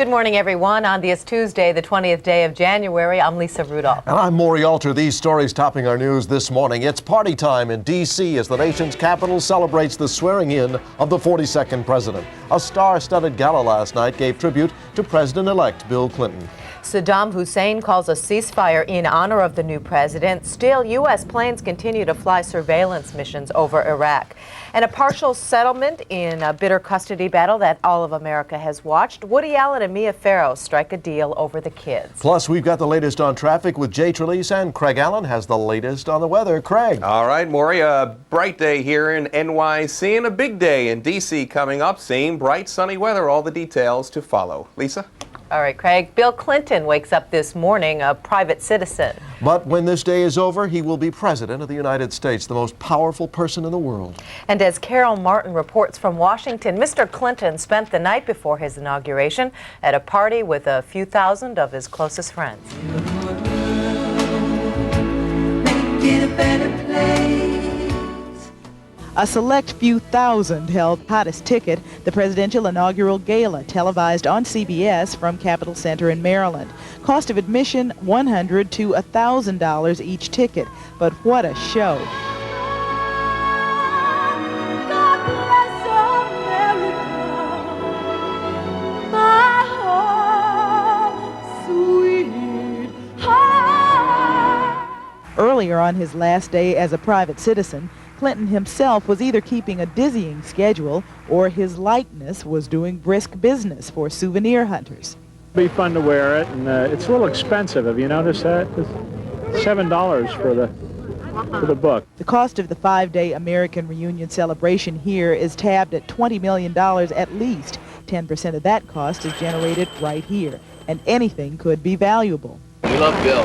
Good morning, everyone. On this Tuesday, the 20th day of January, I'm Lisa Rudolph. And I'm Maury Alter. These stories topping our news this morning. It's party time in D.C. as the nation's capital celebrates the swearing in of the 42nd president. A star-studded gala last night gave tribute to President-elect Bill Clinton. Saddam Hussein calls a ceasefire in honor of the new president. Still, U.S. planes continue to fly surveillance missions over Iraq. And a partial settlement in a bitter custody battle that all of America has watched. Woody Allen and Mia Farrow strike a deal over the kids. Plus, we've got the latest on traffic with Jay Trelease, and Craig Allen has the latest on the weather. Craig. All right, Maury, a bright day here in NYC and a big day in D.C. coming up. Same bright, sunny weather. All the details to follow. Lisa? All right, Craig. Bill Clinton wakes up this morning a private citizen. But when this day is over, he will be president of the United States, the most powerful person in the world. And as Carol Martin reports from Washington, Mr. Clinton spent the night before his inauguration at a party with a few thousand of his closest friends. A select few thousand held POTUS ticket, the presidential inaugural gala televised on CBS from Capitol Center in Maryland. Cost of admission $100 to $1,000 each ticket, but what a show. God bless America, my home, sweetheart. Earlier on his last day as a private citizen, Clinton himself was either keeping a dizzying schedule or his likeness was doing brisk business for souvenir hunters. It'll be fun to wear it, and it's a little expensive. Have you noticed that? It's $7 for the book. The cost of the 5-day American reunion celebration here is tabbed at $20 million at least. 10% of that cost is generated right here, and anything could be valuable. We love Bill.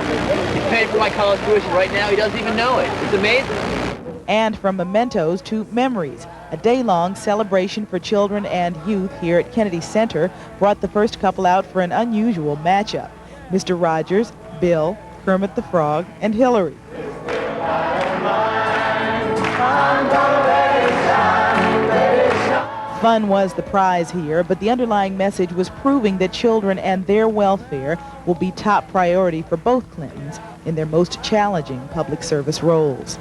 He's paying for my college tuition right now. He doesn't even know it. It's amazing. And from mementos to memories, a day-long celebration for children and youth here at Kennedy Center brought the first couple out for an unusual matchup. Mr. Rogers, Bill, Kermit the Frog, and Hillary. Fun was the prize here, but the underlying message was proving that children and their welfare will be top priority for both Clintons in their most challenging public service roles.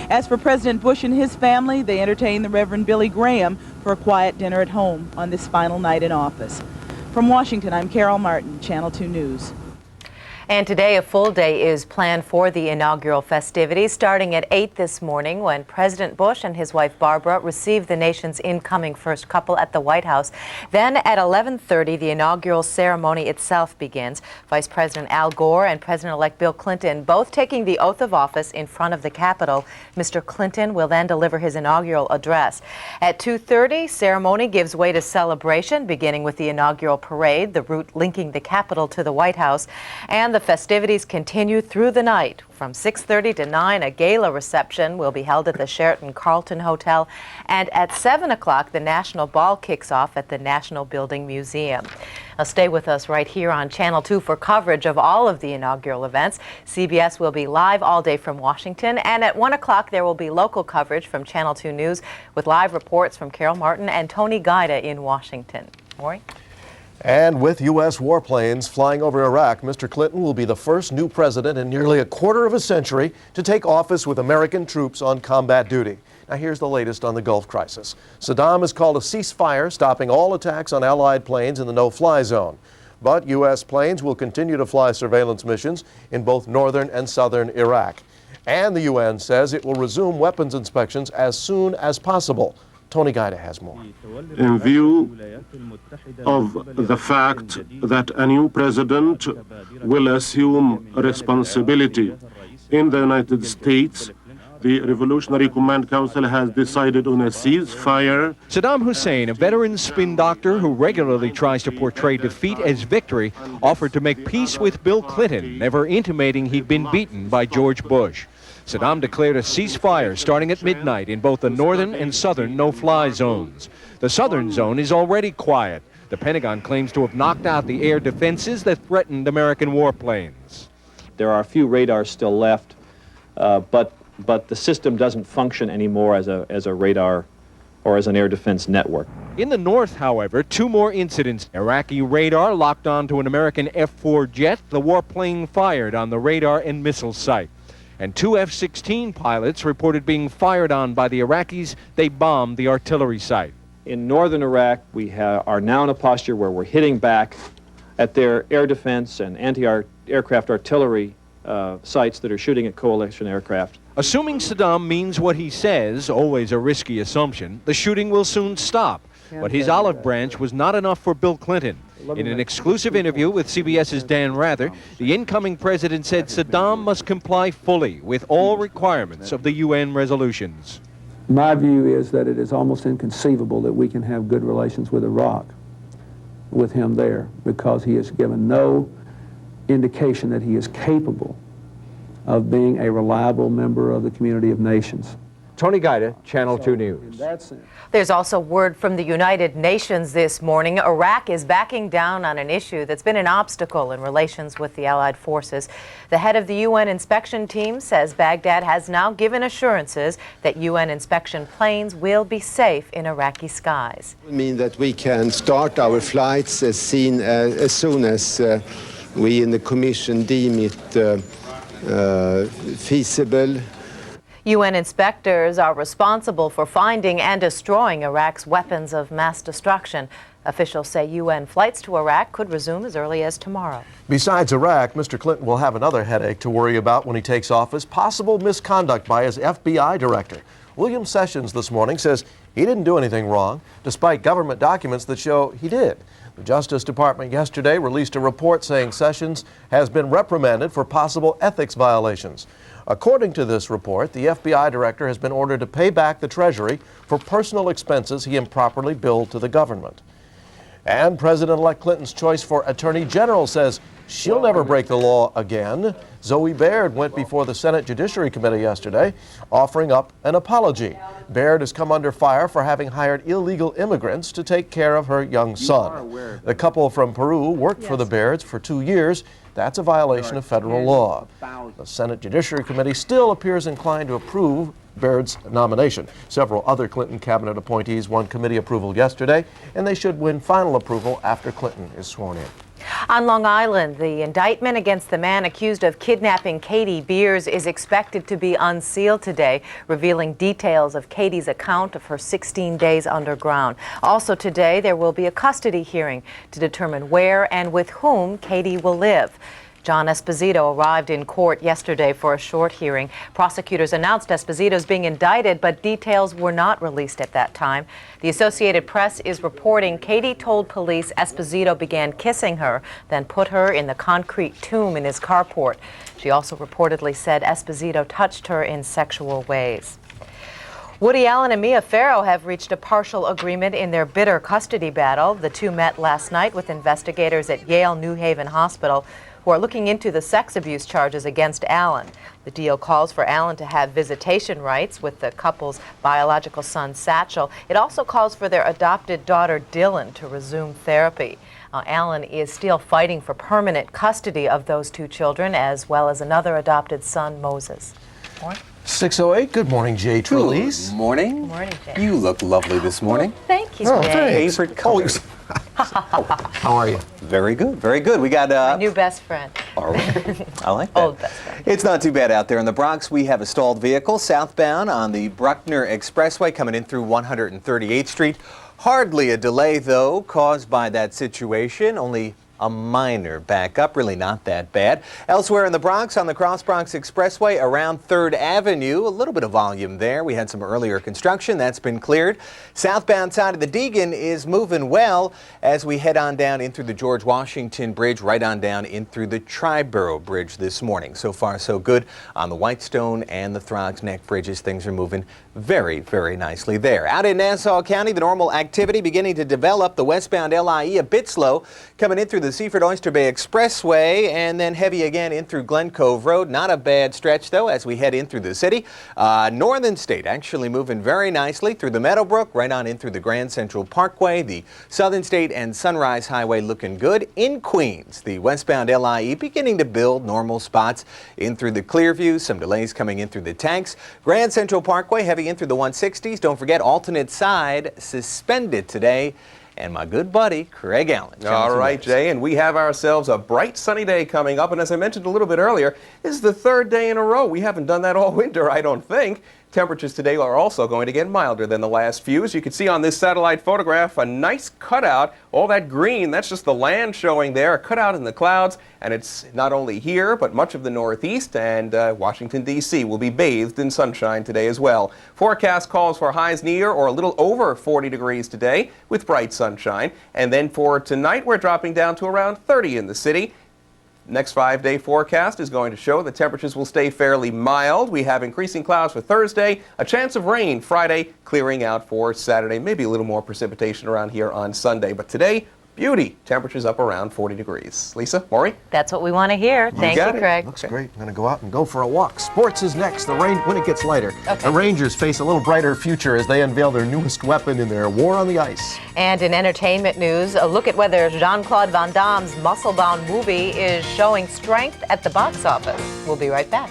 As for President Bush and his family, they entertained the Reverend Billy Graham for a quiet dinner at home on this final night in office. From Washington, I'm Carol Martin, Channel 2 News. And today, a full day is planned for the inaugural festivities, starting at 8 this morning when President Bush and his wife Barbara received the nation's incoming first couple at the White House. Then at 11:30, the inaugural ceremony itself begins. Vice President Al Gore and President-elect Bill Clinton both taking the oath of office in front of the Capitol. Mr. Clinton will then deliver his inaugural address. At 2:30, ceremony gives way to celebration, beginning with the inaugural parade, the route linking the Capitol to the White House, and the festivities continue through the night. From 6:30 to 9, a gala reception will be held at the Sheraton Carlton Hotel, and at 7 o'clock, the National Ball kicks off at the National Building Museum. Now stay with us right here on Channel 2 for coverage of all of the inaugural events. CBS will be live all day from Washington, and at 1 o'clock, there will be local coverage from Channel 2 News with live reports from Carol Martin and Tony Guida in Washington. Maury? And with U.S. warplanes flying over Iraq, Mr. Clinton will be the first new president in nearly a quarter of a century to take office with American troops on combat duty. Now here's the latest on the Gulf crisis. Saddam has called a ceasefire, stopping all attacks on Allied planes in the no-fly zone. But U.S. planes will continue to fly surveillance missions in both northern and southern Iraq. And the UN says it will resume weapons inspections as soon as possible. Tony Guida has more. In view of the fact that a new president will assume responsibility in the United States, the Revolutionary Command Council has decided on a ceasefire. Saddam Hussein, a veteran spin doctor who regularly tries to portray defeat as victory, offered to make peace with Bill Clinton, never intimating he'd been beaten by George Bush. Saddam declared a ceasefire starting at midnight in both the northern and southern no-fly zones. The southern zone is already quiet. The Pentagon claims to have knocked out the air defenses that threatened American warplanes. There are a few radars still left, but the system doesn't function anymore as a radar or as an air defense network. In the north, however, two more incidents. Iraqi radar locked onto an American F-4 jet. The warplane fired on the radar and missile site. And two F-16 pilots reported being fired on by the Iraqis. They bombed the artillery site. In northern Iraq, we are now in a posture where we're hitting back at their air defense and anti-aircraft artillery sites that are shooting at coalition aircraft. Assuming Saddam means what he says, always a risky assumption, the shooting will soon stop. But his olive branch was not enough for Bill Clinton. In an exclusive interview with CBS's Dan Rather, the incoming president said Saddam must comply fully with all requirements of the UN resolutions. My view is that it is almost inconceivable that we can have good relations with Iraq with him there, because he has given no indication that he is capable of being a reliable member of the community of nations. Tony Guida, Channel 2 News. There's also word from the United Nations this morning. Iraq is backing down on an issue that's been an obstacle in relations with the Allied forces. The head of the UN inspection team says Baghdad has now given assurances that UN inspection planes will be safe in Iraqi skies. It means that we can start our flights as soon as we in the Commission deem it feasible. UN inspectors are responsible for finding and destroying Iraq's weapons of mass destruction. Officials say UN flights to Iraq could resume as early as tomorrow. Besides Iraq, Mr. Clinton will have another headache to worry about when he takes office: possible misconduct by his FBI director. William Sessions this morning says he didn't do anything wrong, despite government documents that show he did. The Justice Department yesterday released a report saying Sessions has been reprimanded for possible ethics violations. According to this report, the FBI director has been ordered to pay back the Treasury for personal expenses he improperly billed to the government. And President-elect Clinton's choice for Attorney General says she'll never break the law again. Zoe Baird went before the Senate Judiciary Committee yesterday, offering up an apology. Baird has come under fire for having hired illegal immigrants to take care of her young son. The couple from Peru worked for the Bairds for 2 years. That's a violation of federal law. The Senate Judiciary Committee still appears inclined to approve Baird's nomination. Several other Clinton cabinet appointees won committee approval yesterday, and they should win final approval after Clinton is sworn in. On Long Island, the indictment against the man accused of kidnapping Katie Beers is expected to be unsealed today, revealing details of Katie's account of her 16 days underground. Also today, there will be a custody hearing to determine where and with whom Katie will live. John Esposito arrived in court yesterday for a short hearing. Prosecutors announced Esposito's being indicted, but details were not released at that time. The Associated Press is reporting Katie told police Esposito began kissing her, then put her in the concrete tomb in his carport. She also reportedly said Esposito touched her in sexual ways. Woody Allen and Mia Farrow have reached a partial agreement in their bitter custody battle. The two met last night with investigators at Yale New Haven Hospital, who are looking into the sex abuse charges against Allen. The deal calls for Allen to have visitation rights with the couple's biological son, Satchel. It also calls for their adopted daughter, Dylan, to resume therapy. Allen is still fighting for permanent custody of those two children, as well as another adopted son, Moses. 6:08. Good morning, Jay Trelease. Good morning. Good morning, Jay. You look lovely this morning. Thank you, Oh, Jay. thanks. Favorite colors? How are you? Very good, very good. We got My new best friend. Are we? I like that. Old best friend. It's not too bad out there in the Bronx. We have a stalled vehicle southbound on the Bruckner Expressway coming in through 138th Street. Hardly a delay, though, caused by that situation. Only a minor backup, really not that bad. Elsewhere in the Bronx, on the Cross Bronx Expressway around 3rd Avenue, a little bit of volume there. We had some earlier construction. That's been cleared. Southbound side of the Deegan is moving well as we head on down in through the George Washington Bridge, right on down in through the Triborough Bridge this morning. So far, so good on the Whitestone and the Throgs Neck bridges. Things are moving very, very nicely there. Out in Nassau County, the normal activity beginning to develop. The westbound LIE a bit slow coming in through the the Seaford Oyster Bay Expressway and then heavy again in through Glen Cove Road. Not a bad stretch, though, as we head in through the city. Northern State actually moving very nicely through the Meadowbrook, right on in through the Grand Central Parkway. The Southern State and Sunrise Highway looking good. In Queens, the westbound LIE beginning to build normal spots in through the Clearview. Some delays coming in through the Tanks. Grand Central Parkway heavy in through the 160s. Don't forget, alternate side suspended today. And my good buddy, Craig Allen. All right, Jay, and we have ourselves a bright sunny day coming up. And as I mentioned a little bit earlier, this is the third day in a row. We haven't done that all winter, I don't think. Temperatures today are also going to get milder than the last few. As you can see on this satellite photograph, a nice cutout. All that green, that's just the land showing there, a cutout in the clouds. And it's not only here, but much of the Northeast and Washington, D.C. will be bathed in sunshine today as well. Forecast calls for highs near or a little over 40 degrees today with bright sunshine. And then for tonight, we're dropping down to around 30 in the city. Next 5-day forecast is going to show the temperatures will stay fairly mild. We have increasing clouds for Thursday, a chance of rain Friday, clearing out for Saturday, maybe a little more precipitation around here on Sunday. But today, beauty. Temperatures up around 40 degrees. Lisa, Maury? That's what we want to hear. Thank you, Craig. Looks great. I'm going to go out and go for a walk. Sports is next. The rain when it gets lighter. The Rangers face a little brighter future as they unveil their newest weapon in their war on the ice. And in entertainment news, a look at whether Jean-Claude Van Damme's muscle-bound movie is showing strength at the box office. We'll be right back.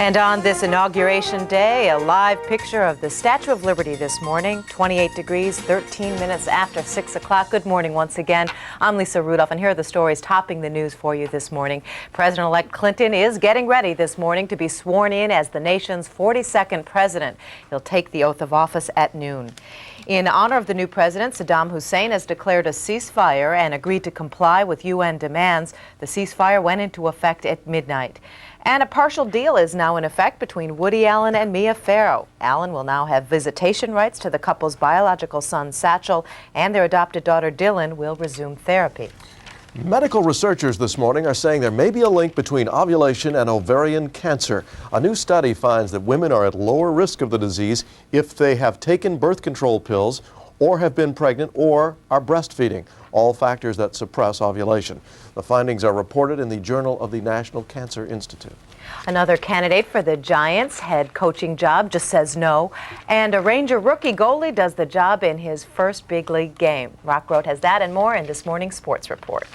And on this Inauguration Day, a live picture of the Statue of Liberty this morning, 28 degrees, 13 minutes after 6 o'clock. Good morning once again. I'm Lisa Rudolph, and here are the stories topping the news for you this morning. President-elect Clinton is getting ready this morning to be sworn in as the nation's 42nd president. He'll take the oath of office at noon. In honor of the new president, Saddam Hussein has declared a ceasefire and agreed to comply with UN demands. The ceasefire went into effect at midnight. And a partial deal is now in effect between Woody Allen and Mia Farrow. Allen will now have visitation rights to the couple's biological son, Satchel, and their adopted daughter, Dylan, will resume therapy. Medical researchers this morning are saying there may be a link between ovulation and ovarian cancer. A new study finds that women are at lower risk of the disease if they have taken birth control pills or have been pregnant or are breastfeeding, all factors that suppress ovulation. The findings are reported in the Journal of the National Cancer Institute. Another candidate for the Giants' head coaching job just says no, and a Ranger rookie goalie does the job in his first big league game. Rock Road has that and more in this morning's sports report.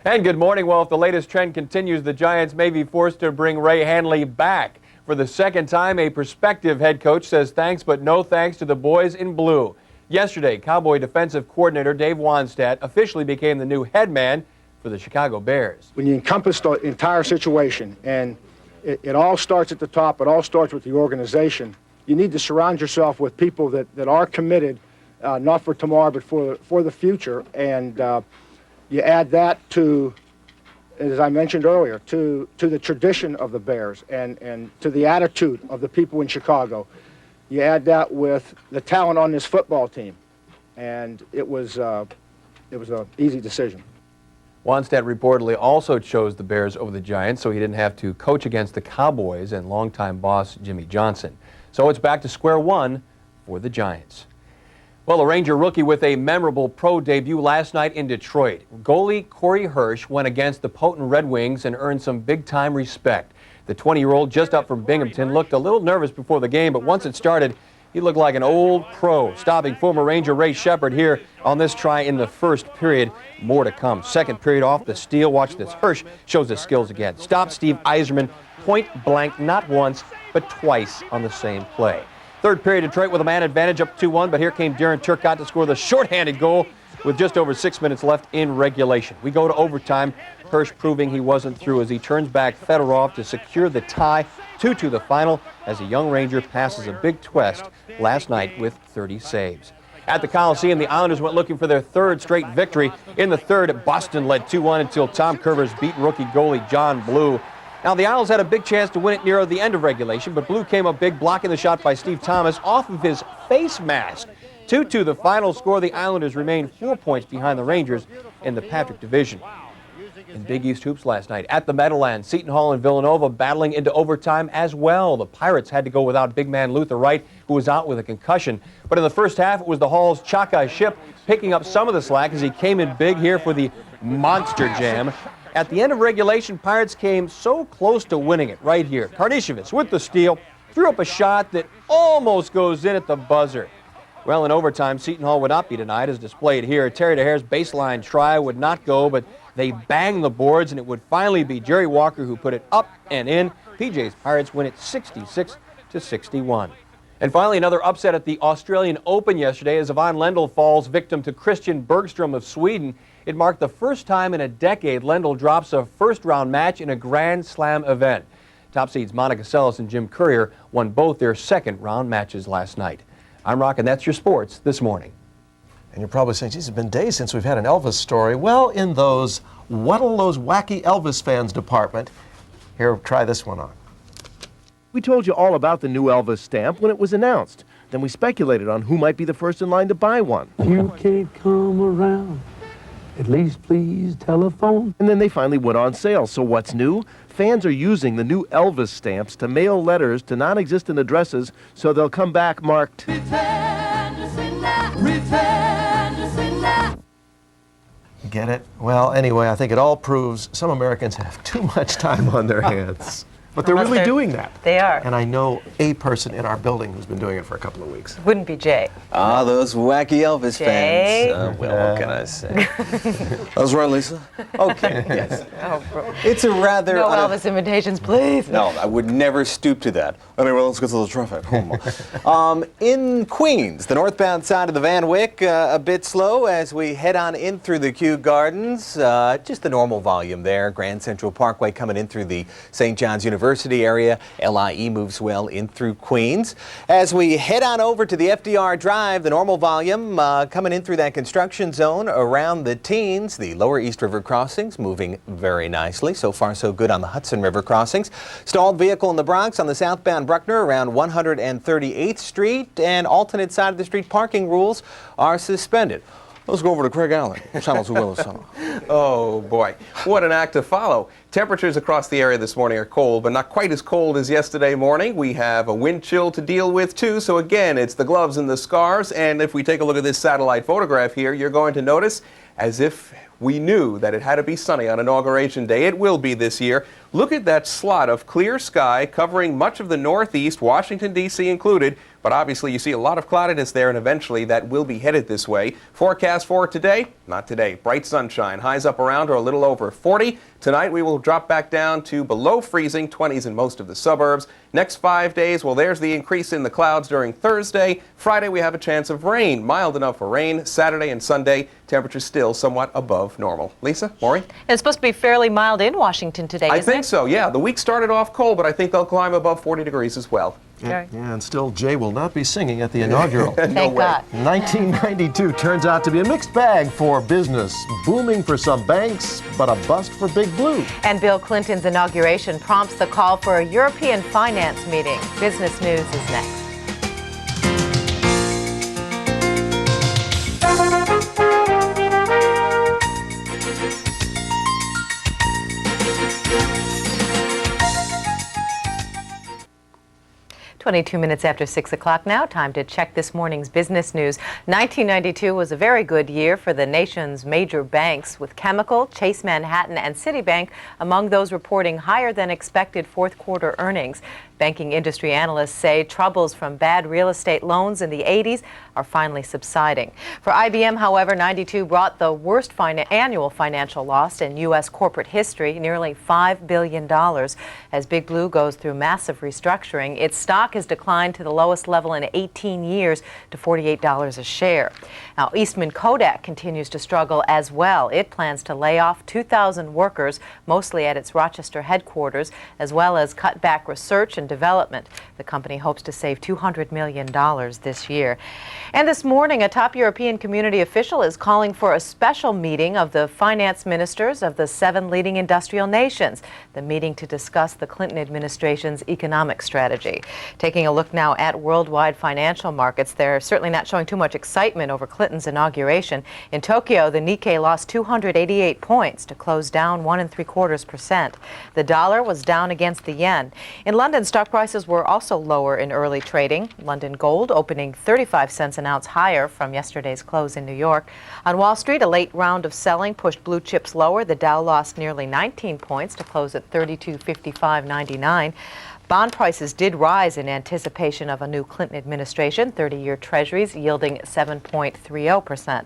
And good morning. Well, if the latest trend continues, the Giants may be forced to bring Ray Handley back. For the second time, a prospective head coach says thanks but no thanks to the boys in blue. Yesterday, Cowboy defensive coordinator Dave Wannstedt officially became the new head man for the Chicago Bears. When you encompass the entire situation, and it all starts at the top, it all starts with the organization, you need to surround yourself with people that are committed, not for tomorrow, but for the future. And you add that to, as I mentioned earlier, to the tradition of the Bears and to the attitude of the people in Chicago. You add that with the talent on this football team, and it was an easy decision. Wannstedt reportedly also chose the Bears over the Giants so he didn't have to coach against the Cowboys and longtime boss Jimmy Johnson. So it's back to square one for the Giants. Well, a Ranger rookie with a memorable pro debut last night in Detroit. Goalie Corey Hirsch went against the potent Red Wings and earned some big-time respect. The 20-year-old, just up from Binghamton, looked a little nervous before the game, but once it started, he looked like an old pro, stopping former Ranger Ray Shepard here on this try in the first period. More to come. Second period off the steal. Watch this. Hirsch shows his skills again. Stopped Steve Yzerman point blank, not once, but twice on the same play. Third period, Detroit with a man advantage up 2-1, but here came Darren Turcotte to score the shorthanded goal with just over 6 minutes left in regulation. We go to overtime. Hirsch proving he wasn't through as he turns back Fedorov to secure the tie. 2-2 the final as a young Ranger passes a big twist last night with 30 saves. At the Coliseum, the Islanders went looking for their third straight victory. In the third, Boston led 2-1 until Tom Curvers beat rookie goalie John Blue. Now, the Isles had a big chance to win it near the end of regulation, but Blue came up big, blocking the shot by Steve Thomas off of his face mask. 2-2 the final score. The Islanders remain 4 points behind the Rangers in the Patrick Division. in Big East hoops last night. At the Meadowlands, Seton Hall and Villanova battling into overtime as well. The Pirates had to go without big man Luther Wright, who was out with a concussion. But in the first half, it was the Hall's Chaka Ship picking up some of the slack as he came in big here for the Monster Jam. At the end of regulation, Pirates came so close to winning it right here. Karnišović with the steal, threw up a shot that almost goes in at the buzzer. Well, in overtime, Seton Hall would not be denied as displayed here. Terry DeHare's baseline try would not go, but they banged the boards, and it would finally be Jerry Walker who put it up and in. PJ's Pirates win it 66-61. And finally, another upset at the Australian Open yesterday as Yvonne Lendl falls victim to Christian Bergström of Sweden. It marked the first time in a decade Lendl drops a first-round match in a Grand Slam event. Top seeds Monica Seles and Jim Courier won both their second-round matches last night. I'm Rock, and that's your sports this morning. And you're probably saying, geez, it's been days since we've had an Elvis story. Well, in those What'll Those Wacky Elvis Fans department, here, try this one on. We told you all about the new Elvis stamp when it was announced. Then we speculated on who might be the first in line to buy one. You can't come around. At least please telephone. And then they finally went on sale. So what's new? Fans are using the new Elvis stamps to mail letters to non-existent addresses so they'll come back marked. Get it? Well, anyway, I think it all proves some Americans have too much time on their hands. But they're really doing that. They are. And I know a person in our building who's been doing it for a couple of weeks. Wouldn't be Jay. Ah, those wacky Elvis Jay? fans. Well, what can I say? That was right, Lisa? Okay, yes. Oh, It's a rather... no Elvis imitations, please. No, I would never stoop to that. Anyway, let's get to the traffic. In Queens, the northbound side of the Van Wyck, a bit slow as we head on in through the Kew Gardens. Just the normal volume there. Grand Central Parkway coming in through the St. John's University area. LIE moves well in through Queens. As we head on over to the FDR Drive, the normal volume coming in through that construction zone around the teens. The lower East River crossings moving very nicely. So far, so good on the Hudson River crossings. Stalled vehicle in the Bronx on the southbound Bruckner around 138th Street, and alternate side of the street parking rules are suspended. Let's go over to Craig Allen. Oh, boy. What an act to follow. Temperatures across the area this morning are cold, but not quite as cold as yesterday morning. We have a wind chill to deal with, too. So, again, it's the gloves and the scarves. And if we take a look at this satellite photograph here, you're going to notice, as if we knew that it had to be sunny on Inauguration Day, it will be this year. Look at that slot of clear sky covering much of the Northeast, Washington, D.C. included. But obviously, you see a lot of cloudiness there, and eventually that will be headed this way. Forecast for today? Not today. Bright sunshine. Highs up around or a little over 40. Tonight, we will drop back down to below freezing, 20s in most of the suburbs. Next 5 days, well, there's the increase in the clouds during Thursday. Friday, we have a chance of rain. Mild enough for rain. Saturday and Sunday, temperatures still somewhat above normal. Lisa, Maury? It's supposed to be fairly mild in Washington today, isn't it? I think so, yeah. The week started off cold, but I think they'll climb above 40 degrees as well. Yeah, and still Jay will not be singing at the inaugural. Thank God. 1992 turns out to be a mixed bag for business. Booming for some banks, but a bust for Big Blue. And Bill Clinton's inauguration prompts the call for a European finance meeting. Business News is next. 22 minutes after 6 o'clock now. Time to check this morning's business news. 1992 was a very good year for the nation's major banks, with Chemical, Chase Manhattan, and Citibank among those reporting higher than expected fourth quarter earnings. Banking industry analysts say troubles from bad real estate loans in the 80s are finally subsiding. For IBM, however, 92 brought the worst annual financial loss in U.S. corporate history, nearly $5 billion. As Big Blue goes through massive restructuring, its stock has declined to the lowest level in 18 years to $48 a share. Now, Eastman Kodak continues to struggle as well. It plans to lay off 2,000 workers, mostly at its Rochester headquarters, as well as cut back research and development. The company hopes to save $200 million this year. And this morning, a top European community official is calling for a special meeting of the finance ministers of the 7 leading industrial nations. The meeting to discuss the Clinton administration's economic strategy. Taking a look now at worldwide financial markets, they're certainly not showing too much excitement over Clinton's inauguration. In Tokyo, the Nikkei lost 288 points to close down 1 3/4%. The dollar was down against the yen. In London, stock prices were also lower in early trading. London gold opening 35 cents an ounce higher from yesterday's close in New York. On Wall Street, a late round of selling pushed blue chips lower. The Dow lost nearly 19 points to close at 3255.99. Bond prices did rise in anticipation of a new Clinton administration, 30-year treasuries yielding 7.30%.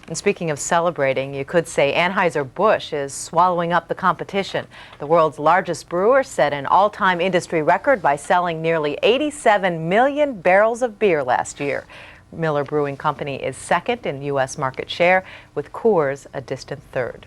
And speaking of celebrating, you could say Anheuser-Busch is swallowing up the competition. The world's largest brewer set an all-time industry record by selling nearly 87 million barrels of beer last year. Miller Brewing Company is second in U.S. market share, with Coors a distant third.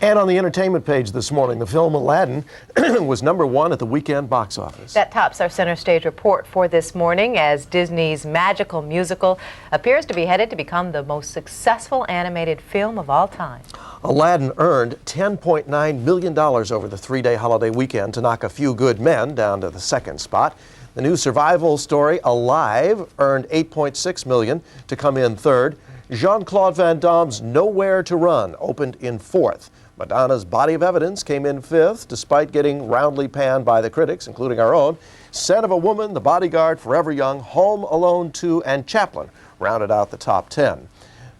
And on the entertainment page this morning, the film Aladdin was #1 at the weekend box office. That tops our center stage report for this morning, as Disney's magical musical appears to be headed to become the most successful animated film of all time. Aladdin earned $10.9 million over the 3-day holiday weekend to knock A Few Good Men down to the second spot. The new survival story, Alive, earned $8.6 million to come in third. Jean-Claude Van Damme's Nowhere to Run opened in fourth. Madonna's Body of Evidence came in fifth, despite getting roundly panned by the critics, including our own. Scent of a Woman, The Bodyguard, Forever Young, Home Alone 2, and Chaplin rounded out the top 10.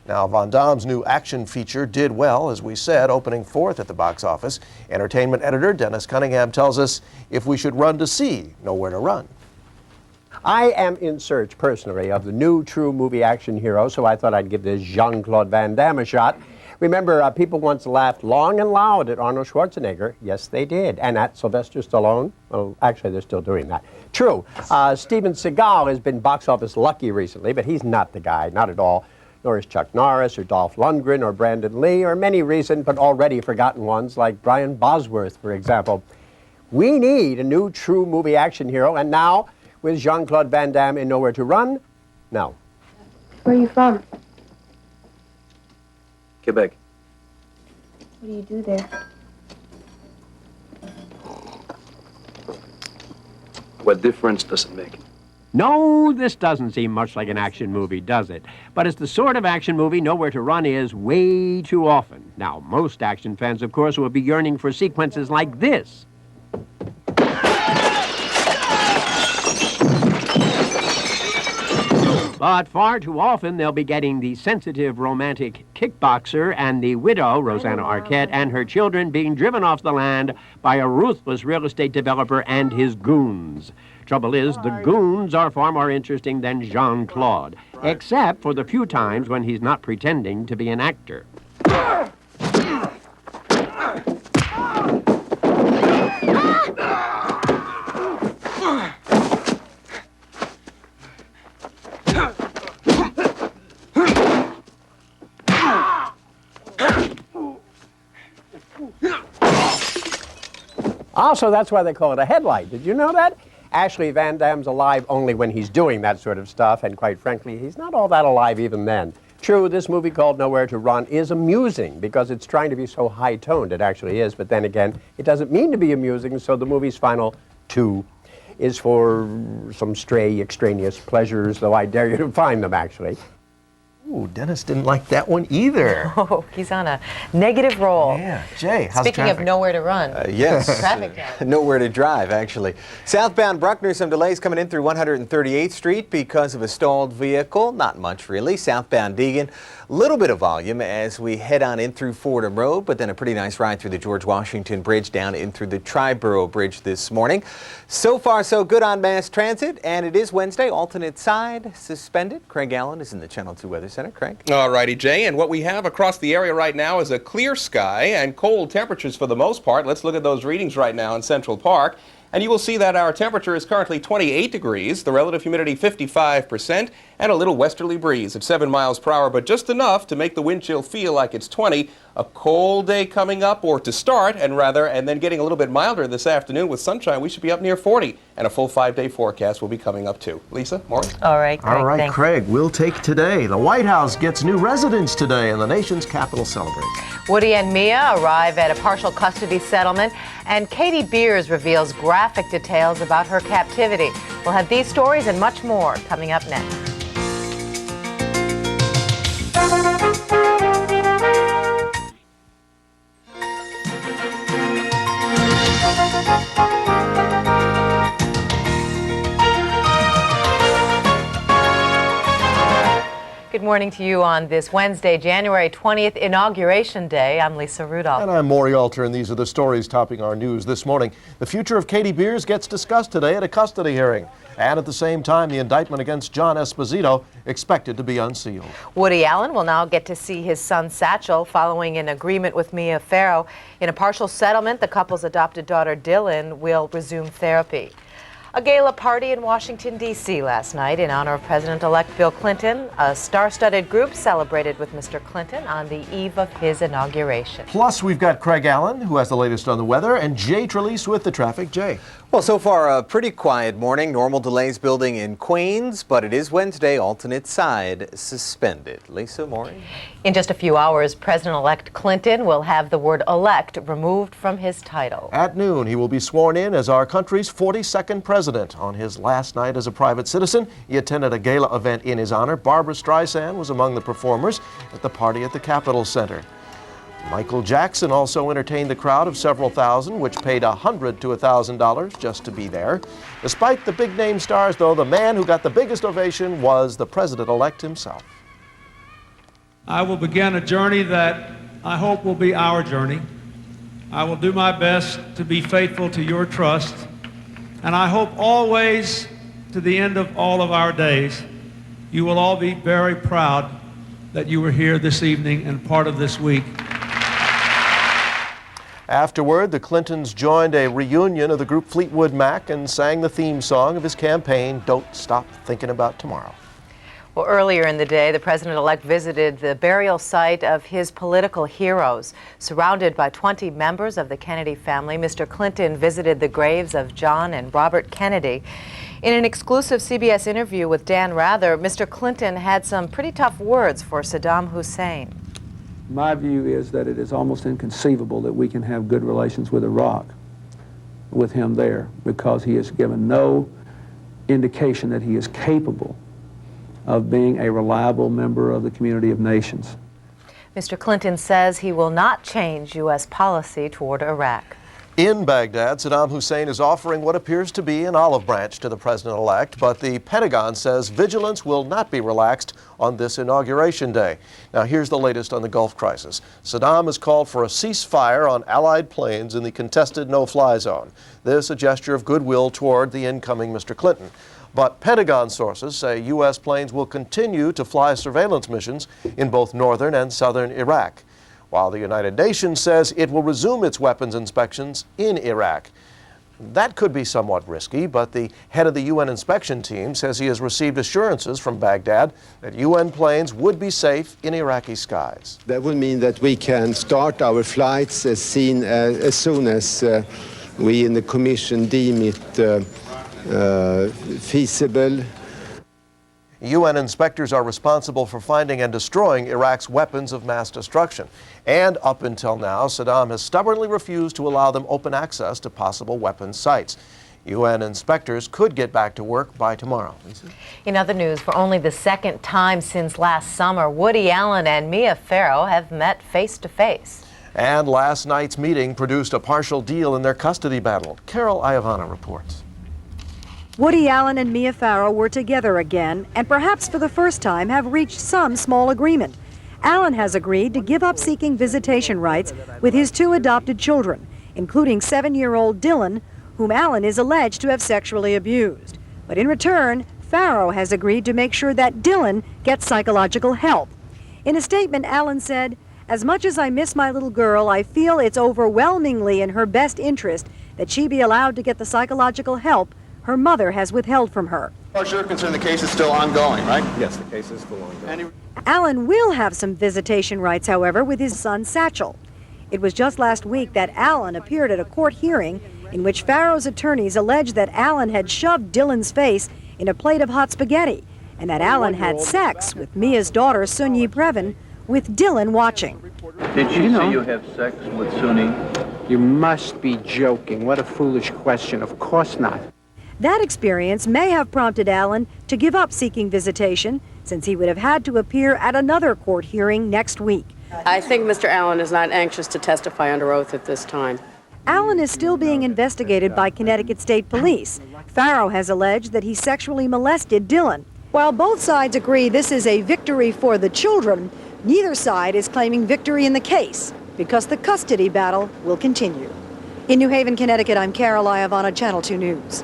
Now, Van Damme's new action feature did well, as we said, opening fourth at the box office. Entertainment editor Dennis Cunningham tells us if we should run to see Nowhere to Run. I am in search, personally, of the new true movie action hero, so I thought I'd give this Jean-Claude Van Damme a shot. Remember, people once laughed long and loud at Arnold Schwarzenegger. Yes, they did. And at Sylvester Stallone. Well, actually, they're still doing that. True. Steven Seagal has been box office lucky recently, but he's not the guy, not at all. Nor is Chuck Norris or Dolph Lundgren or Brandon Lee or many recent but already forgotten ones like Brian Bosworth, for example. We need a new true movie action hero, and now, with Jean-Claude Van Damme in Nowhere to Run, no. Where are you from? Quebec. What do you do there? What difference does it make? No, this doesn't seem much like an action movie, does it? But it's the sort of action movie Nowhere to Run is way too often. Now, most action fans, of course, will be yearning for sequences like this. But far too often, they'll be getting the sensitive, romantic kickboxer and the widow, Rosanna Arquette, and her children being driven off the land by a ruthless real estate developer and his goons. Trouble is, the goons are far more interesting than Jean-Claude, except for the few times when he's not pretending to be an actor. Also, that's why they call it a headlight. Did you know that? Ashley Van Damme's alive only when he's doing that sort of stuff, and quite frankly, he's not all that alive even then. True, this movie called Nowhere to Run is amusing because it's trying to be so high-toned. It actually is, but then again, it doesn't mean to be amusing, so the movie's final 2 is for some stray, extraneous pleasures, though I dare you to find them, actually. Ooh, Dennis didn't like that one either. Oh, he's on a negative roll. Yeah. Jay, how's Speaking traffic? of nowhere to run. Yes. Traffic jam. Nowhere to drive, actually. Southbound Bruckner, some delays coming in through 138th Street because of a stalled vehicle. Not much, really. Southbound Deegan, a little bit of volume as we head on in through Fordham Road, but then a pretty nice ride through the George Washington Bridge down in through the Triborough Bridge this morning. So far, so good on mass transit, and it is Wednesday. Alternate side suspended. Craig Allen is in the Channel 2 Weather Center. Craig? All righty, Jay, and what we have across the area right now is a clear sky and cold temperatures for the most part. Let's look at those readings right now in Central Park. And you will see that our temperature is currently 28 degrees, the relative humidity 55%, and a little westerly breeze at 7 miles per hour, but just enough to make the wind chill feel like it's 20. A cold day coming up, or to start, and then getting a little bit milder this afternoon with sunshine. We should be up near 40, and a full 5-day forecast will be coming up too. Lisa, Maury? All right, Craig. All right, thanks. Craig, we'll take today. The White House gets new residents today, and the nation's capital celebrates. Woody and Mia arrive at a partial custody settlement, and Katie Beers reveals graphic details about her captivity. We'll have these stories and much more coming up next. Good morning to you on this Wednesday, January 20th, Inauguration Day. I'm Lisa Rudolph. And I'm Maury Alter, and these are the stories topping our news this morning. The future of Katie Beers gets discussed today at a custody hearing. And at the same time, the indictment against John Esposito expected to be unsealed. Woody Allen will now get to see his son Satchel following an agreement with Mia Farrow. In a partial settlement, the couple's adopted daughter Dylan will resume therapy. A gala party in Washington, D.C. last night in honor of President-elect Bill Clinton. A star-studded group celebrated with Mr. Clinton on the eve of his inauguration. Plus, we've got Craig Allen, who has the latest on the weather, and Jay Trelease with the traffic. Jay. Well, so far a pretty quiet morning. Normal delays building in Queens, but it is Wednesday, alternate side suspended. Lisa, Maury? In just a few hours, President-elect Clinton will have the word elect removed from his title. At noon, he will be sworn in as our country's 42nd president. On his last night as a private citizen, he attended a gala event in his honor. Barbra Streisand was among the performers at the party at the Capitol Center. Michael Jackson also entertained the crowd of several thousand, which paid $100 to $1,000 just to be there. Despite the big-name stars, though, the man who got the biggest ovation was the president-elect himself. I will begin a journey that I hope will be our journey. I will do my best to be faithful to your trust, and I hope always, to the end of all of our days, you will all be very proud that you were here this evening and part of this week. Afterward, the Clintons joined a reunion of the group Fleetwood Mac and sang the theme song of his campaign, Don't Stop Thinking About Tomorrow. Well, earlier in the day, the president-elect visited the burial site of his political heroes. Surrounded by 20 members of the Kennedy family, Mr. Clinton visited the graves of John and Robert Kennedy. In an exclusive CBS interview with Dan Rather, Mr. Clinton had some pretty tough words for Saddam Hussein. My view is that it is almost inconceivable that we can have good relations with Iraq with him there, because he has given no indication that he is capable of being a reliable member of the community of nations. Mr. Clinton says he will not change U.S. policy toward Iraq. In Baghdad, Saddam Hussein is offering what appears to be an olive branch to the president-elect, but the Pentagon says vigilance will not be relaxed on this inauguration day. Now, here's the latest on the Gulf crisis. Saddam has called for a ceasefire on Allied planes in the contested no-fly zone. This a gesture of goodwill toward the incoming Mr. Clinton. But Pentagon sources say U.S. planes will continue to fly surveillance missions in both northern and southern Iraq, while the United Nations says it will resume its weapons inspections in Iraq. That could be somewhat risky, but the head of the UN inspection team says he has received assurances from Baghdad that UN planes would be safe in Iraqi skies. That would mean that we can start our flights as soon as we in the Commission deem it feasible. UN inspectors are responsible for finding and destroying Iraq's weapons of mass destruction. And up until now, Saddam has stubbornly refused to allow them open access to possible weapons sites. UN inspectors could get back to work by tomorrow. Lisa? In other news, for only the second time since last summer, Woody Allen and Mia Farrow have met face-to-face. And last night's meeting produced a partial deal in their custody battle. Carol Iavana reports. Woody Allen and Mia Farrow were together again, and perhaps for the first time have reached some small agreement. Allen has agreed to give up seeking visitation rights with his 2 adopted children, including 7-year-old Dylan, whom Allen is alleged to have sexually abused. But in return, Farrow has agreed to make sure that Dylan gets psychological help. In a statement, Allen said, "As much as I miss my little girl, I feel it's overwhelmingly in her best interest that she be allowed to get the psychological help her mother has withheld from her. As far as you're concerned, the case is still ongoing, right? Yes, the case is still ongoing. Alan will have some visitation rights, however, with his son Satchel. It was just last week that Alan appeared at a court hearing in which Farrow's attorneys alleged that Alan had shoved Dylan's face in a plate of hot spaghetti and that Alan had sex with Mia's daughter, Sunyi Previn, with Dylan watching. Did she see you have sex with Suni? You must be joking. What a foolish question. Of course not. That experience may have prompted Alan to give up seeking visitation, since he would have had to appear at another court hearing next week. I think Mr. Allen is not anxious to testify under oath at this time. Alan is still being investigated by Connecticut State Police. Farrow has alleged that he sexually molested Dylan. While both sides agree this is a victory for the children, neither side is claiming victory in the case, because the custody battle will continue. In New Haven, Connecticut, I'm Carol Iavana, Channel 2 News.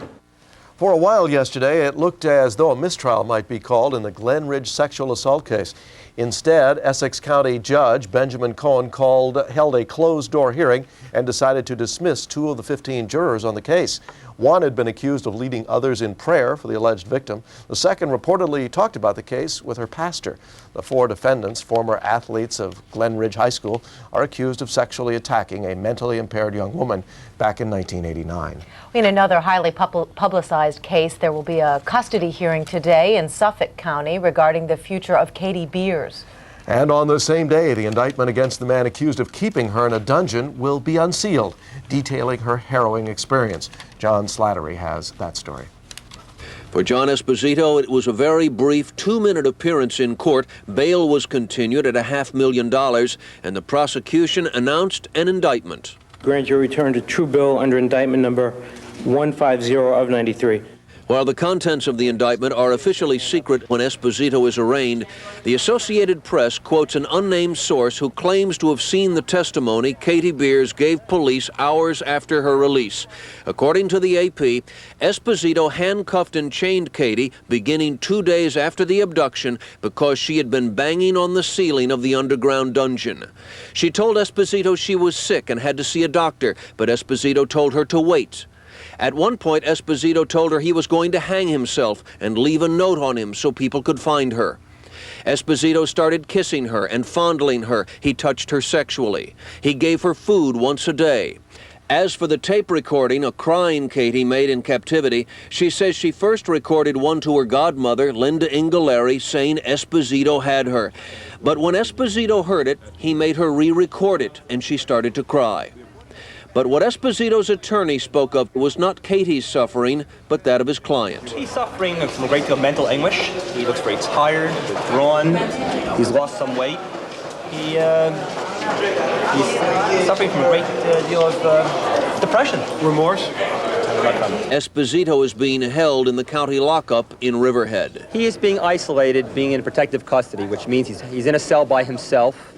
For a while yesterday, it looked as though a mistrial might be called in the Glen Ridge sexual assault case. Instead, Essex County Judge Benjamin Cohen held a closed-door hearing and decided to dismiss 2 of the 15 jurors on the case. One had been accused of leading others in prayer for the alleged victim. The second reportedly talked about the case with her pastor. The 4 defendants, former athletes of Glen Ridge High School, are accused of sexually attacking a mentally impaired young woman back in 1989. In another highly publicized case, there will be a custody hearing today in Suffolk County regarding the future of Katie Beers. And on the same day, the indictment against the man accused of keeping her in a dungeon will be unsealed, detailing her harrowing experience. John Slattery has that story. For John Esposito, it was a very brief 2-minute appearance in court. Bail was continued at $500,000, and the prosecution announced an indictment. Grand jury returned a true bill under indictment number 150 of 93. While the contents of the indictment are officially secret when Esposito is arraigned, the Associated Press quotes an unnamed source who claims to have seen the testimony Katie Beers gave police hours after her release. According to the AP, Esposito handcuffed and chained Katie beginning 2 days after the abduction because she had been banging on the ceiling of the underground dungeon. She told Esposito she was sick and had to see a doctor, but Esposito told her to wait. At one point, Esposito told her he was going to hang himself and leave a note on him so people could find her. Esposito started kissing her and fondling her. He touched her sexually. He gave her food once a day. As for the tape recording a crying Katie made in captivity, she says she first recorded one to her godmother, Linda Ingaleri, saying Esposito had her. But when Esposito heard it, he made her re-record it, and she started to cry. But what Esposito's attorney spoke of was not Katie's suffering, but that of his client. He's suffering from a great deal of mental anguish. He looks very tired, withdrawn. He's lost some weight. He's suffering from a great deal of depression. Remorse. Esposito is being held in the county lockup in Riverhead. He is being isolated, being in protective custody, which means he's in a cell by himself.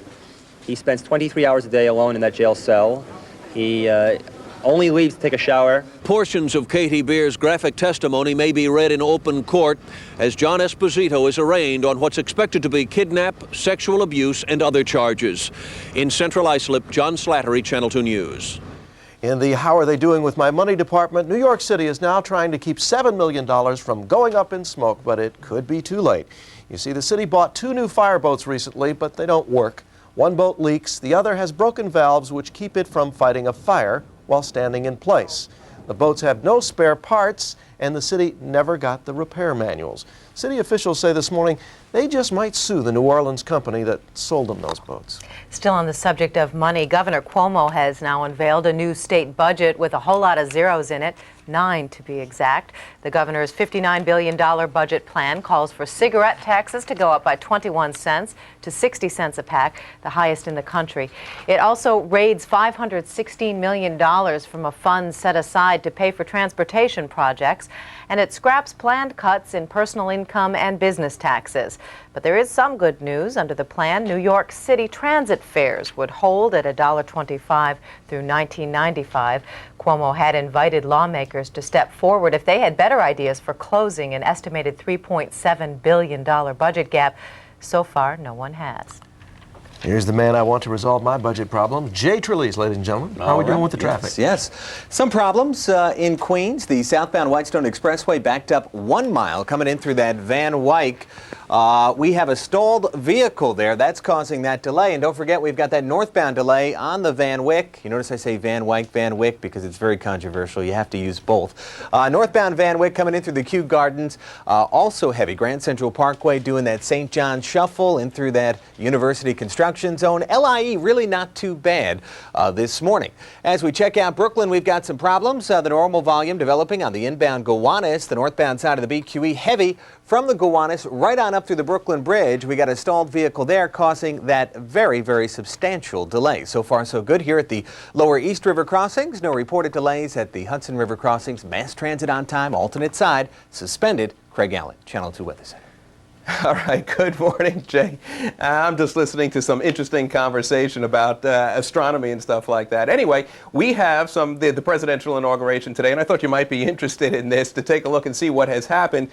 He spends 23 hours a day alone in that jail cell. He only leaves to take a shower. Portions of Katie Beers' graphic testimony may be read in open court as John Esposito is arraigned on what's expected to be kidnap, sexual abuse, and other charges. In Central Islip, John Slattery, Channel 2 News. In the How Are They Doing With My Money department, New York City is now trying to keep $7 million from going up in smoke, but it could be too late. You see, the city bought 2 new fireboats recently, but they don't work. One boat leaks, the other has broken valves which keep it from fighting a fire while standing in place. The boats have no spare parts, and the city never got the repair manuals. City officials say this morning they just might sue the New Orleans company that sold them those boats. Still on the subject of money, Governor Cuomo has now unveiled a new state budget with a whole lot of zeros in it, 9 to be exact. The governor's $59 billion budget plan calls for cigarette taxes to go up by 21 cents to 60 cents a pack, the highest in the country. It also raids $516 million from a fund set aside to pay for transportation projects, and it scraps planned cuts in personal income and business taxes. But there is some good news. Under the plan, New York City transit fares would hold at $1.25 through 1995. Cuomo had invited lawmakers to step forward if they had better ideas for closing an estimated $3.7 billion budget gap. So far, no one has. Here's the man I want to resolve my budget problem, Jay Trelease, ladies and gentlemen. How are we doing with the traffic? Yes. Some problems in Queens. The southbound Whitestone Expressway backed up 1 mile coming in through that Van Wyck. We have a stalled vehicle there. That's causing that delay. And don't forget, we've got that northbound delay on the Van Wyck. You notice I say Van Wyck because it's very controversial. You have to use both. Northbound Van Wyck coming in through the Kew Gardens. Also heavy. Grand Central Parkway doing that St. John shuffle in through that University construction zone. LIE really not too bad this morning. As we check out Brooklyn, we've got some problems. The normal volume developing on the inbound Gowanus, the northbound side of the BQE, heavy from the Gowanus right on up through the Brooklyn Bridge. We got a stalled vehicle there causing that very, very substantial delay. So far, so good here at the lower East River crossings. No reported delays at the Hudson River crossings. Mass transit on time, alternate side, suspended. Craig Allen, Channel 2 Weather Center. All right, good morning, Jay. I'm just listening to some interesting conversation about astronomy and stuff like that. Anyway, we have the presidential inauguration today, and I thought you might be interested in this to take a look and see what has happened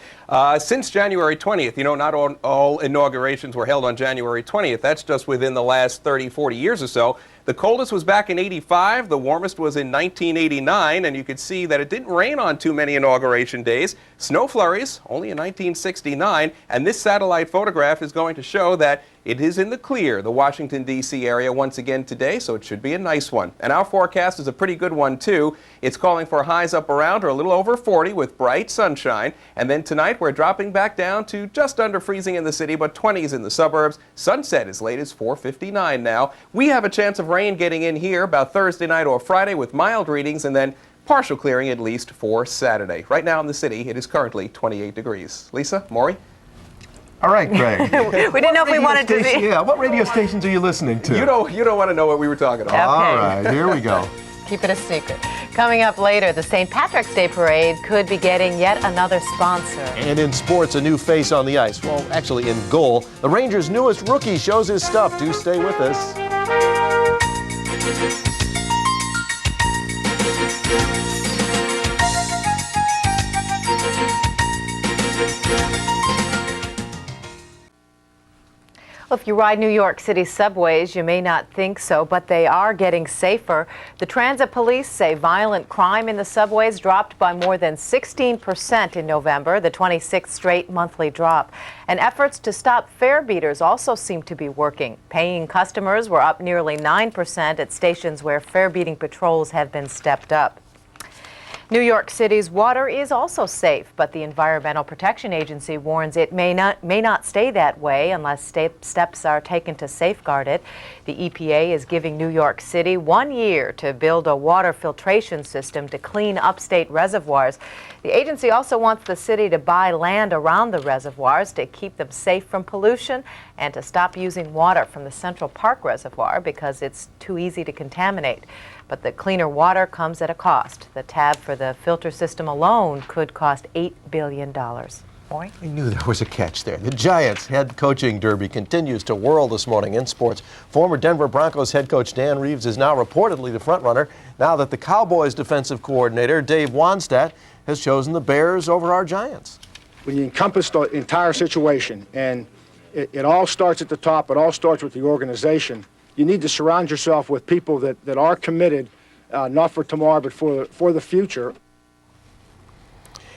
since January 20th. You know, not all inaugurations were held on January 20th. That's just within the last 30, 40 years or so. The coldest was back in '85, the warmest was in 1989, and you could see that it didn't rain on too many inauguration days. Snow flurries, only in 1969, and this satellite photograph is going to show that it is in the clear, the Washington, D.C. area once again today, so it should be a nice one. And our forecast is a pretty good one, too. It's calling for highs up around or a little over 40 with bright sunshine. And then tonight, we're dropping back down to just under freezing in the city, but 20s in the suburbs. Sunset as late as 4:59 now. We have a chance of rain getting in here about Thursday night or Friday with mild readings, and then partial clearing at least for Saturday. Right now in the city, it is currently 28 degrees. Lisa, Maury? All right, Greg. We didn't know if we wanted to see. Yeah, what radio stations are you listening to? You don't want to know what we were talking about. Okay. All right, here we go. Keep it a secret. Coming up later, the St. Patrick's Day Parade could be getting yet another sponsor. And in sports, a new face on the ice. Well, actually in goal. The Rangers' newest rookie shows his stuff. Do stay with us. Well, if you ride New York City subways, you may not think so, but they are getting safer. The transit police say violent crime in the subways dropped by more than 16% in November, the 26th straight monthly drop. And efforts to stop fare beaters also seem to be working. Paying customers were up nearly 9% at stations where fare beating patrols have been stepped up. New York City's water is also safe, but the Environmental Protection Agency warns it may not stay that way unless steps are taken to safeguard it. The EPA is giving New York City 1 year to build a water filtration system to clean upstate reservoirs. The agency also wants the city to buy land around the reservoirs to keep them safe from pollution and to stop using water from the Central Park Reservoir because it's too easy to contaminate. But the cleaner water comes at a cost. The tab for the filter system alone could cost $8 billion. Maury? I knew there was a catch there. The Giants head coaching derby continues to whirl this morning in sports. Former Denver Broncos head coach Dan Reeves is now reportedly the frontrunner now that the Cowboys defensive coordinator Dave Wannstedt has chosen the Bears over our Giants. When you encompass the entire situation, and it all starts at the top, it all starts with the organization, you need to surround yourself with people that are committed, not for tomorrow, but for the future.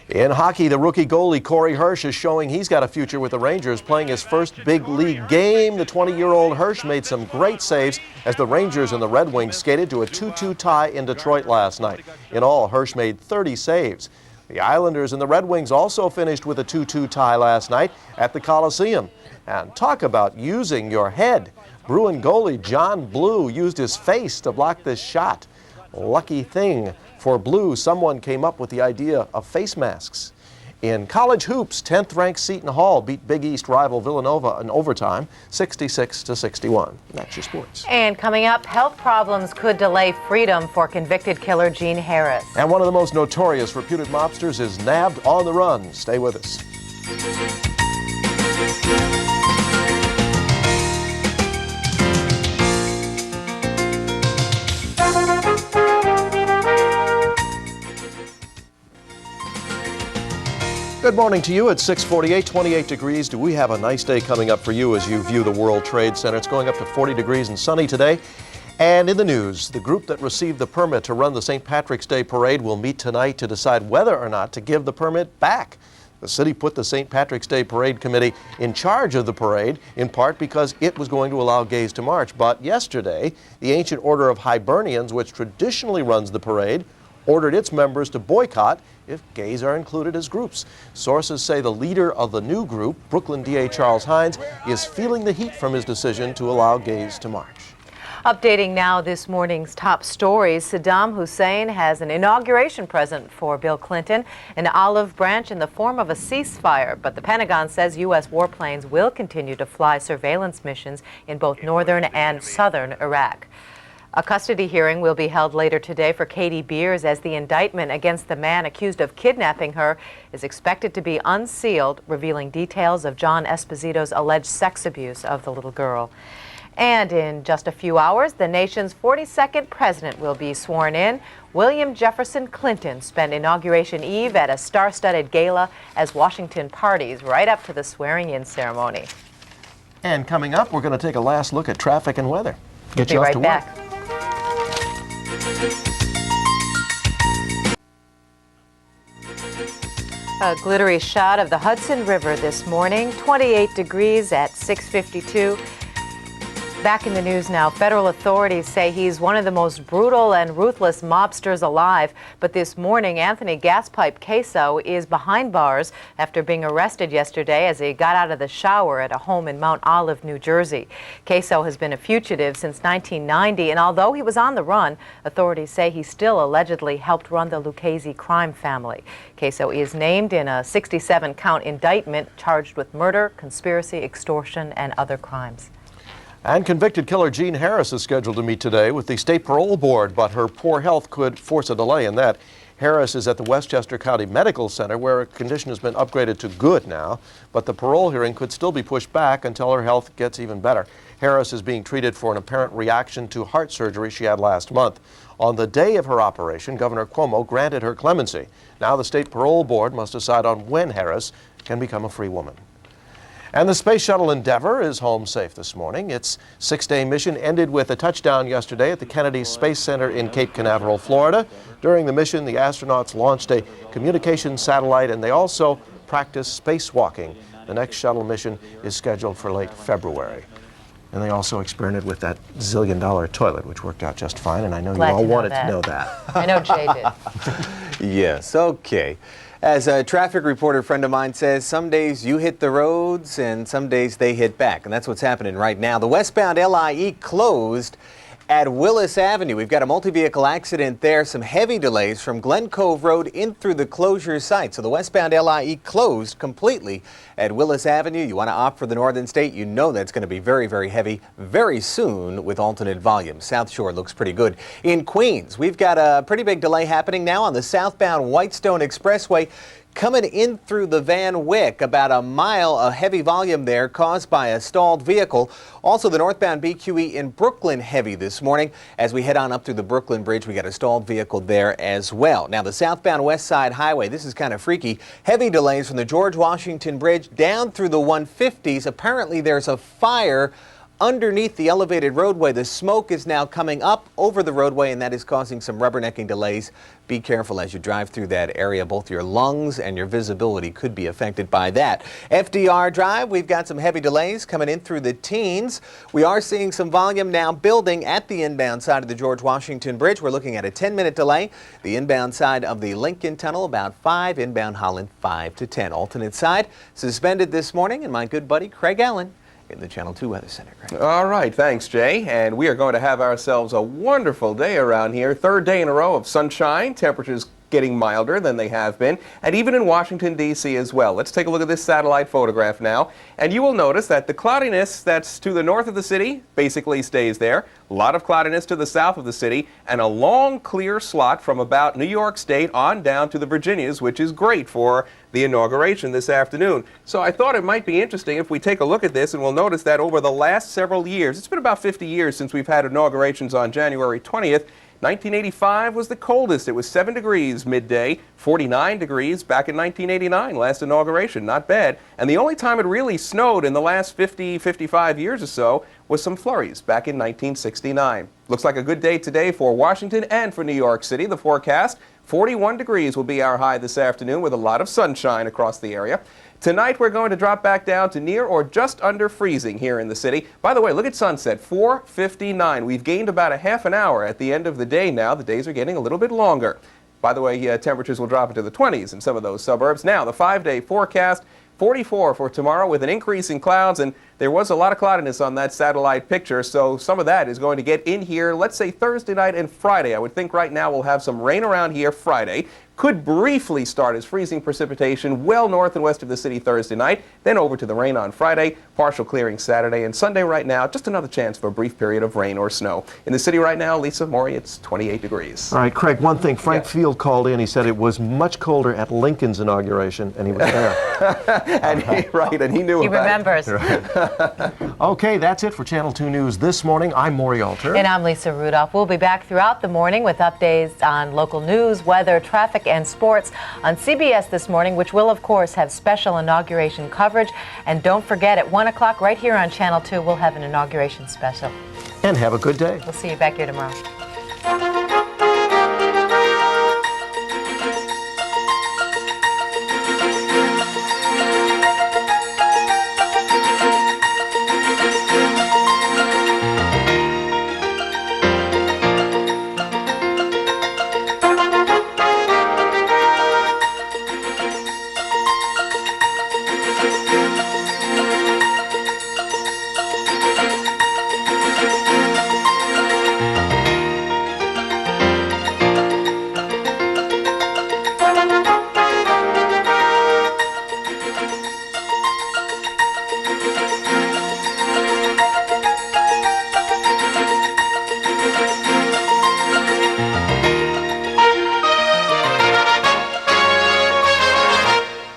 In hockey, the rookie goalie Corey Hirsch is showing he's got a future with the Rangers, playing his first big league game. The 20-year-old Hirsch made some great saves as the Rangers and the Red Wings skated to a 2-2 tie in Detroit last night. In all, Hirsch made 30 saves. The Islanders and the Red Wings also finished with a 2-2 tie last night at the Coliseum. And talk about using your head. Bruin goalie John Blue used his face to block this shot. Lucky thing for Blue, someone came up with the idea of face masks. In college hoops, 10th-ranked Seton Hall beat Big East rival Villanova in overtime, 66-61. That's your sports. And coming up, health problems could delay freedom for convicted killer Gene Harris. And one of the most notorious reputed mobsters is nabbed on the run. Stay with us. Good morning to you at 6:48, 28 degrees. Do we have a nice day coming up for you as you view the World Trade Center? It's going up to 40 degrees and sunny today. And in the news, the group that received the permit to run the St. Patrick's Day Parade will meet tonight to decide whether or not to give the permit back. The city put the St. Patrick's Day Parade Committee in charge of the parade, in part because it was going to allow gays to march. But yesterday, the Ancient Order of Hibernians, which traditionally runs the parade, ordered its members to boycott if gays are included as groups. Sources say the leader of the new group, Brooklyn DA Charles Hines, is feeling the heat from his decision to allow gays to march. Updating now this morning's top stories, Saddam Hussein has an inauguration present for Bill Clinton, an olive branch in the form of a ceasefire. But the Pentagon says U.S. warplanes will continue to fly surveillance missions in both northern and southern Iraq. A custody hearing will be held later today for Katie Beers as the indictment against the man accused of kidnapping her is expected to be unsealed, revealing details of John Esposito's alleged sex abuse of the little girl. And in just a few hours, the nation's 42nd president will be sworn in. William Jefferson Clinton spent Inauguration Eve at a star-studded gala as Washington parties right up to the swearing-in ceremony. And coming up, we're going to take a last look at traffic and weather. Get you off to work. Back. A glittery shot of the Hudson River this morning, 28 degrees at 6:52. Back in the news now, federal authorities say he's one of the most brutal and ruthless mobsters alive. But this morning, Anthony Gaspipe Queso is behind bars after being arrested yesterday as he got out of the shower at a home in Mount Olive, New Jersey. Queso has been a fugitive since 1990, and although he was on the run, authorities say he still allegedly helped run the Lucchese crime family. Queso is named in a 67-count indictment charged with murder, conspiracy, extortion, and other crimes. And convicted killer Jean Harris is scheduled to meet today with the State Parole Board, but her poor health could force a delay in that. Harris is at the Westchester County Medical Center, where her condition has been upgraded to good now, but the parole hearing could still be pushed back until her health gets even better. Harris is being treated for an apparent reaction to heart surgery she had last month. On the day of her operation, Governor Cuomo granted her clemency. Now the State Parole Board must decide on when Harris can become a free woman. And the Space Shuttle Endeavour is home safe this morning. Its 6-day mission ended with a touchdown yesterday at the Kennedy Space Center in Cape Canaveral, Florida. During the mission, the astronauts launched a communications satellite, and they also practiced spacewalking. The next shuttle mission is scheduled for late February. And they also experimented with that zillion-dollar toilet, which worked out just fine, and I know you all wanted to know that. I know Jay did. Yes, okay. As a traffic reporter friend of mine says, some days you hit the roads and some days they hit back. And that's what's happening right now. The westbound LIE closed at Willis Avenue. We've got a multi-vehicle accident there. Some heavy delays from Glen Cove Road in through the closure site. So the westbound LIE closed completely at Willis Avenue. You want to opt for the Northern State? You know that's going to be very, very heavy very soon with alternate volume. South Shore looks pretty good. In Queens, we've got a pretty big delay happening now on the southbound Whitestone Expressway. Coming in through the Van Wyck, about a mile of heavy volume there caused by a stalled vehicle. Also the northbound BQE in Brooklyn heavy this morning. As we head on up through the Brooklyn Bridge, we got a stalled vehicle there as well. Now the southbound West Side Highway, this is kind of freaky. Heavy delays from the George Washington Bridge down through the 150s. Apparently there's a fire underneath the elevated roadway. The smoke is now coming up over the roadway, and that is causing some rubbernecking delays. Be careful as you drive through that area. Both your lungs and your visibility could be affected by that. FDR Drive, we've got some heavy delays coming in through the teens. We are seeing some volume now building at the inbound side of the George Washington Bridge. We're looking at a 10-minute delay. The inbound side of the Lincoln Tunnel, about 5. Inbound Holland, 5 to 10. Alternate side suspended this morning, and my good buddy Craig Allen in the Channel 2 Weather Center. Craig. All right, thanks, Jay. And we are going to have ourselves a wonderful day around here. Third day in a row of sunshine. Temperatures getting milder than they have been, and even in Washington, D.C. as well. Let's take a look at this satellite photograph now, and you will notice that the cloudiness that's to the north of the city basically stays there. A lot of cloudiness to the south of the city, and a long clear slot from about New York State on down to the Virginias, which is great for the inauguration this afternoon. So I thought it might be interesting if we take a look at this, and we'll notice that over the last several years, it's been about 50 years since we've had inaugurations on January 20th, 1985 was the coldest. It was 7 degrees midday, 49 degrees back in 1989, last inauguration. Not bad. And the only time it really snowed in the last 55 years or so was some flurries back in 1969. Looks like a good day today for Washington and for New York City. The forecast, 41 degrees will be our high this afternoon with a lot of sunshine across the area. Tonight we're going to drop back down to near or just under freezing here in the city. By the way, look at sunset, 4:59. We've gained about a half an hour at the end of the day now. The days are getting a little bit longer. By the way, temperatures will drop into the 20s in some of those suburbs. Now, the 5-day forecast, 44 for tomorrow with an increase in clouds, and there was a lot of cloudiness on that satellite picture, so some of that is going to get in here, let's say Thursday night and Friday. I would think right now we'll have some rain around here Friday. Could briefly start as freezing precipitation well north and west of the city Thursday night, then over to the rain on Friday, partial clearing Saturday, and Sunday right now, just another chance for a brief period of rain or snow. In the city right now, Lisa, Maury, it's 28 degrees. All right, Craig, one thing. Frank Field called in. He said it was much colder at Lincoln's inauguration, and he was there. And he knew he about remembers. it. Okay, that's it for Channel 2 News this morning. I'm Maury Alter. And I'm Lisa Rudolph. We'll be back throughout the morning with updates on local news, weather, traffic, and sports on CBS this morning, which will, of course, have special inauguration coverage. And don't forget, at 1 o'clock right here on Channel 2, we'll have an inauguration special. And have a good day. We'll see you back here tomorrow.